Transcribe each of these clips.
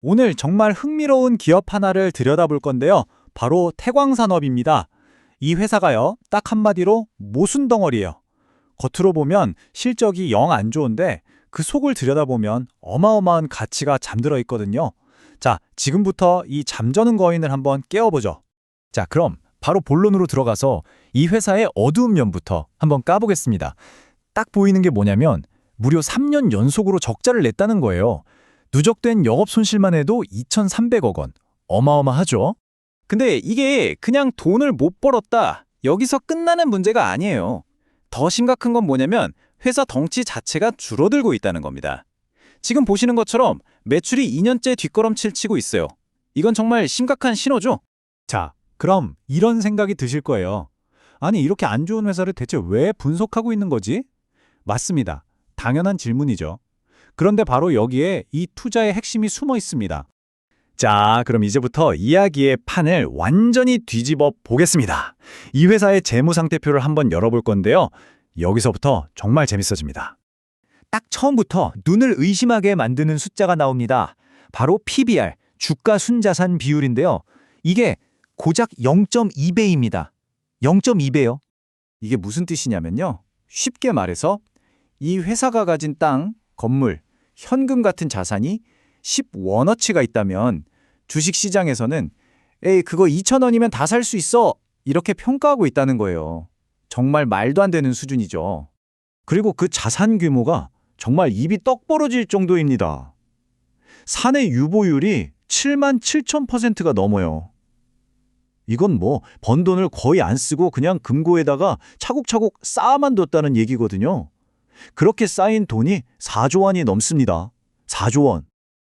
오늘 정말 흥미로운 기업 하나를 들여다볼 건데요. 바로 태광산업입니다. 이 회사가요, 딱 한마디로 모순덩어리예요. 겉으로 보면 실적이 영 안 좋은데 그 속을 들여다보면 어마어마한 가치가 잠들어 있거든요. 자, 지금부터 이 잠자는 거인을 한번 깨워보죠. 자, 그럼 바로 본론으로 들어가서 이 회사의 어두운 면부터 한번 까보겠습니다. 딱 보이는 게 뭐냐면 무려 3년 연속으로 적자를 냈다는 거예요. 누적된 영업 손실만 해도 2,300억 원. 어마어마하죠? 근데 이게 그냥 돈을 못 벌었다, 여기서 끝나는 문제가 아니에요. 더 심각한 건 뭐냐면 회사 덩치 자체가 줄어들고 있다는 겁니다. 지금 보시는 것처럼 매출이 2년째 뒷걸음질 치고 있어요. 이건 정말 심각한 신호죠? 자, 그럼 이런 생각이 드실 거예요. 아니, 이렇게 안 좋은 회사를 대체 왜 분석하고 있는 거지? 맞습니다. 당연한 질문이죠. 그런데 바로 여기에 이 투자의 핵심이 숨어 있습니다. 자, 그럼 이제부터 이야기의 판을 완전히 뒤집어 보겠습니다. 이 회사의 재무상태표를 한번 열어볼 건데요. 여기서부터 정말 재밌어집니다. 딱 처음부터 눈을 의심하게 만드는 숫자가 나옵니다. 바로 PBR, 주가 순자산 비율인데요. 이게 고작 0.2배입니다. 0.2배요. 이게 무슨 뜻이냐면요. 쉽게 말해서 이 회사가 가진 땅, 건물, 현금 같은 자산이 10원어치가 있다면 주식시장에서는 에이, 그거 2,000원이면 다 살 수 있어, 이렇게 평가하고 있다는 거예요. 정말 말도 안 되는 수준이죠. 그리고 그 자산 규모가 정말 입이 떡 벌어질 정도입니다. 사내 유보율이 77,000%가 넘어요. 이건 뭐 번 돈을 거의 안 쓰고 그냥 금고에다가 차곡차곡 쌓아만 뒀다는 얘기거든요. 그렇게 쌓인 돈이 4조 원이 넘습니다. 4조 원.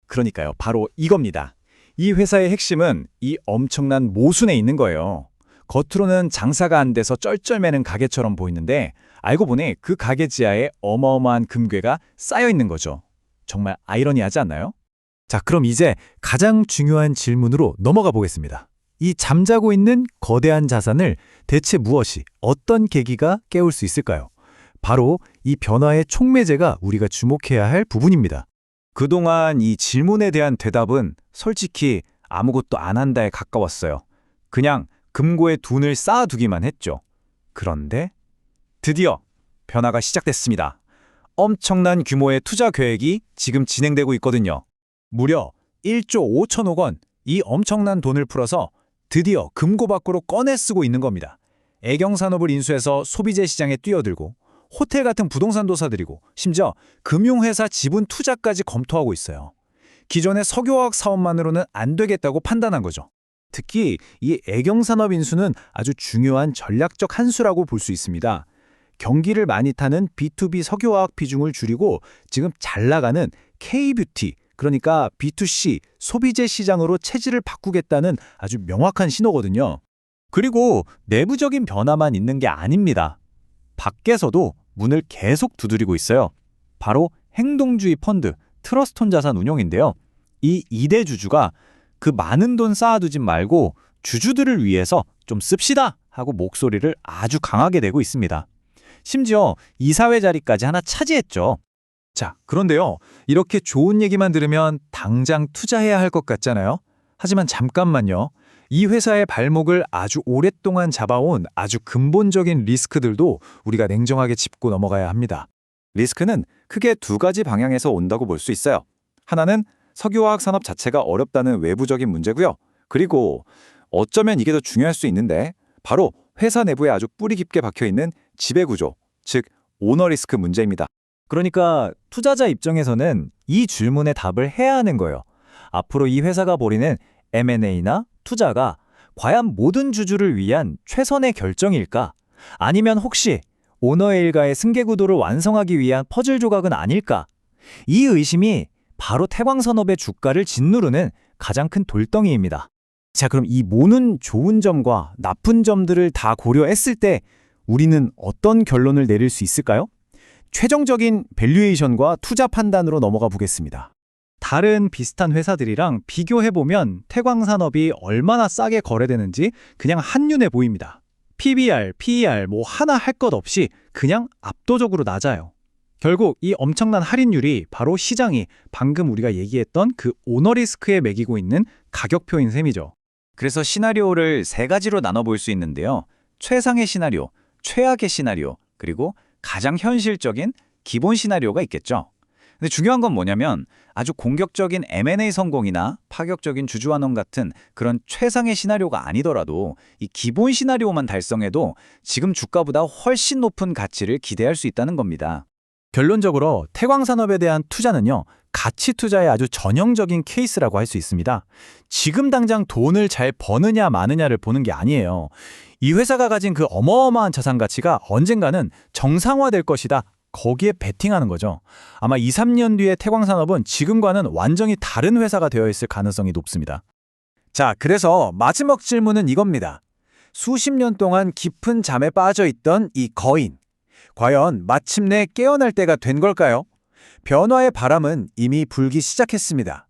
그러니까요, 바로 이겁니다. 이 회사의 핵심은 이 엄청난 모순에 있는 거예요. 겉으로는 장사가 안 돼서 쩔쩔매는 가게처럼 보이는데 알고 보니 그 가게 지하에 어마어마한 금괴가 쌓여 있는 거죠. 정말 아이러니하지 않나요? 자, 그럼 이제 가장 중요한 질문으로 넘어가 보겠습니다. 이 잠자고 있는 거대한 자산을 대체 무엇이, 어떤 계기가 깨울 수 있을까요? 바로 이 변화의 촉매제가 우리가 주목해야 할 부분입니다. 그동안 이 질문에 대한 대답은 솔직히 아무것도 안 한다에 가까웠어요. 그냥 금고에 돈을 쌓아두기만 했죠. 그런데 드디어 변화가 시작됐습니다. 엄청난 규모의 투자 계획이 지금 진행되고 있거든요. 무려 1조 5천억 원, 이 엄청난 돈을 풀어서 드디어 금고 밖으로 꺼내 쓰고 있는 겁니다. 애경산업을 인수해서 소비재 시장에 뛰어들고 호텔 같은 부동산도 사들이고 심지어 금융회사 지분 투자까지 검토하고 있어요. 기존의 석유화학 사업만으로는 안 되겠다고 판단한 거죠. 특히 이 애경산업 인수는 아주 중요한 전략적 한 수라고 볼 수 있습니다. 경기를 많이 타는 B2B 석유화학 비중을 줄이고 지금 잘 나가는 K-뷰티, 그러니까 B2C 소비재 시장으로 체질을 바꾸겠다는 아주 명확한 신호거든요. 그리고 내부적인 변화만 있는 게 아닙니다. 밖에서도 문을 계속 두드리고 있어요. 바로 행동주의 펀드, 트러스톤 자산 운용인데요. 이 2대 주주가 그 많은 돈 쌓아두지 말고 주주들을 위해서 좀 씁시다 하고 목소리를 아주 강하게 내고 있습니다. 심지어 이사회 자리까지 하나 차지했죠. 자, 그런데요, 이렇게 좋은 얘기만 들으면 당장 투자해야 할 것 같잖아요. 하지만 잠깐만요. 이 회사의 발목을 아주 오랫동안 잡아온 아주 근본적인 리스크들도 우리가 냉정하게 짚고 넘어가야 합니다. 리스크는 크게 두 가지 방향에서 온다고 볼 수 있어요. 하나는 석유화학 산업 자체가 어렵다는 외부적인 문제고요. 그리고 어쩌면 이게 더 중요할 수 있는데 바로 회사 내부에 아주 뿌리 깊게 박혀있는 지배구조, 즉 오너 리스크 문제입니다. 그러니까 투자자 입장에서는 이 질문에 답을 해야 하는 거예요. 앞으로 이 회사가 벌이는 M&A나 투자가 과연 모든 주주를 위한 최선의 결정일까? 아니면 혹시 오너의 일가의 승계구도를 완성하기 위한 퍼즐 조각은 아닐까? 이 의심이 바로 태광산업의 주가를 짓누르는 가장 큰 돌덩이입니다. 자, 그럼 이 모든 좋은 점과 나쁜 점들을 다 고려했을 때 우리는 어떤 결론을 내릴 수 있을까요? 최종적인 밸류에이션과 투자 판단으로 넘어가 보겠습니다. 다른 비슷한 회사들이랑 비교해보면 태광산업이 얼마나 싸게 거래되는지 그냥 한눈에 보입니다. PBR, PER 뭐 하나 할 것 없이 그냥 압도적으로 낮아요. 결국 이 엄청난 할인율이 바로 시장이 방금 우리가 얘기했던 그 오너리스크에 매기고 있는 가격표인 셈이죠. 그래서 시나리오를 세 가지로 나눠볼 수 있는데요. 최상의 시나리오, 최악의 시나리오, 그리고 가장 현실적인 기본 시나리오가 있겠죠. 근데 중요한 건 뭐냐면 아주 공격적인 M&A 성공이나 파격적인 주주환원 같은 그런 최상의 시나리오가 아니더라도 이 기본 시나리오만 달성해도 지금 주가보다 훨씬 높은 가치를 기대할 수 있다는 겁니다. 결론적으로 태광산업에 대한 투자는요, 가치 투자의 아주 전형적인 케이스라고 할 수 있습니다. 지금 당장 돈을 잘 버느냐 마느냐를 보는 게 아니에요. 이 회사가 가진 그 어마어마한 자산 가치가 언젠가는 정상화될 것이다. 거기에 베팅하는 거죠. 아마 2, 3년 뒤에 태광산업은 지금과는 완전히 다른 회사가 되어 있을 가능성이 높습니다. 자, 그래서 마지막 질문은 이겁니다. 수십 년 동안 깊은 잠에 빠져 있던 이 거인. 과연 마침내 깨어날 때가 된 걸까요? 변화의 바람은 이미 불기 시작했습니다.